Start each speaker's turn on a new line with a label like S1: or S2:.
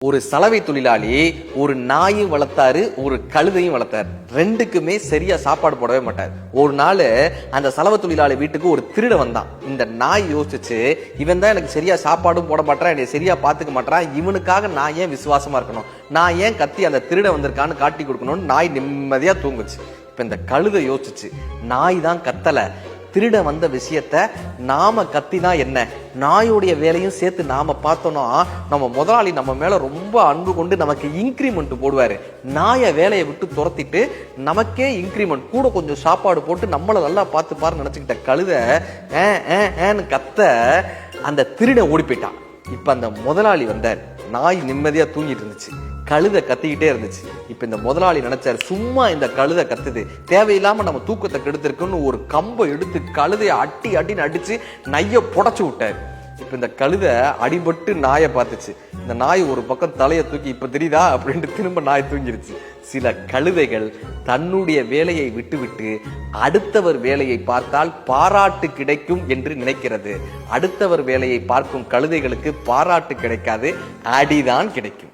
S1: ஒரு சலவை தொழிலாளி ஒரு நாயும் வளர்த்தாரு, ஒரு கழுதையும் வளர்த்தாரு. ரெண்டுக்குமே சரியா சாப்பாடு போடவே மாட்டார். ஒரு நாள் அந்த சலவை தொழிலாளி வீட்டுக்கு ஒரு திருட வந்தான். இந்த நாய் யோசிச்சு, இவன் தான் எனக்கு சரியா சாப்பாடும் போட மாட்டான், என்னை சரியா பாத்துக்க மாட்டான், இவனுக்காக நான் ஏன் விசுவாசமா இருக்கணும், நான் ஏன் கத்தி அந்த திருட வந்திருக்கான்னு காட்டி கொடுக்கணும்னு நாய் நிம்மதியா தூங்குச்சு. இப்ப இந்த கழுதை யோசிச்சு, நாய் தான் கத்தல, திருட வந்த விஷயத்த நாம கத்தினா என்ன, நாயோடைய வேலையும் சேர்த்து நாம பார்த்தோம்னா நம்ம முதலாளி நம்ம மேல ரொம்ப அன்பு கொண்டு நமக்கு இன்கிரிமெண்ட் போடுவாரு. நாய வேலையை விட்டு துரத்திட்டு நமக்கே இன்கிரிமெண்ட் கூட கொஞ்சம் சாப்பாடு போட்டு நம்மள நல்லா பார்த்து பாரு நினைச்சுக்கிட்ட கழுதை கத்த அந்த திருட ஓடி போயிட்டான். இப்ப அந்த முதலாளி வந்தார். நாய் நிம்மதியா தூங்கிட்டு இருந்துச்சு, கழுதை கத்திக்கிட்டே இருந்துச்சு. இப்ப இந்த முதலாளி நினைச்சாரு, சும்மா இந்த கழுதை கத்துது, தேவையில்லாம நம்ம தூக்கத்தை கெடுத்திருக்குன்னு ஒரு கம்பை எடுத்து கழுதையை அடின்னு அடிச்சு நைய புடைச்சு விட்டாரு. இப்ப இந்த கழுதை அடிபட்டு நாயை பார்த்துச்சு. இந்த நாய் ஒரு பக்கம் தலையை தூக்கி, இப்ப தெரியுதா அப்படின்ட்டு திரும்ப நாய் தூங்கிருச்சு. சில கழுதைகள் தன்னுடைய வேலையை விட்டுவிட்டு அடுத்தவர் வேலையை பார்த்தால் பாராட்டு கிடைக்கும் என்று நினைக்கிறது. அடுத்தவர் வேலையை பார்க்கும் கழுதைகளுக்கு பாராட்டு கிடைக்காது, அடிதான் கிடைக்கும்.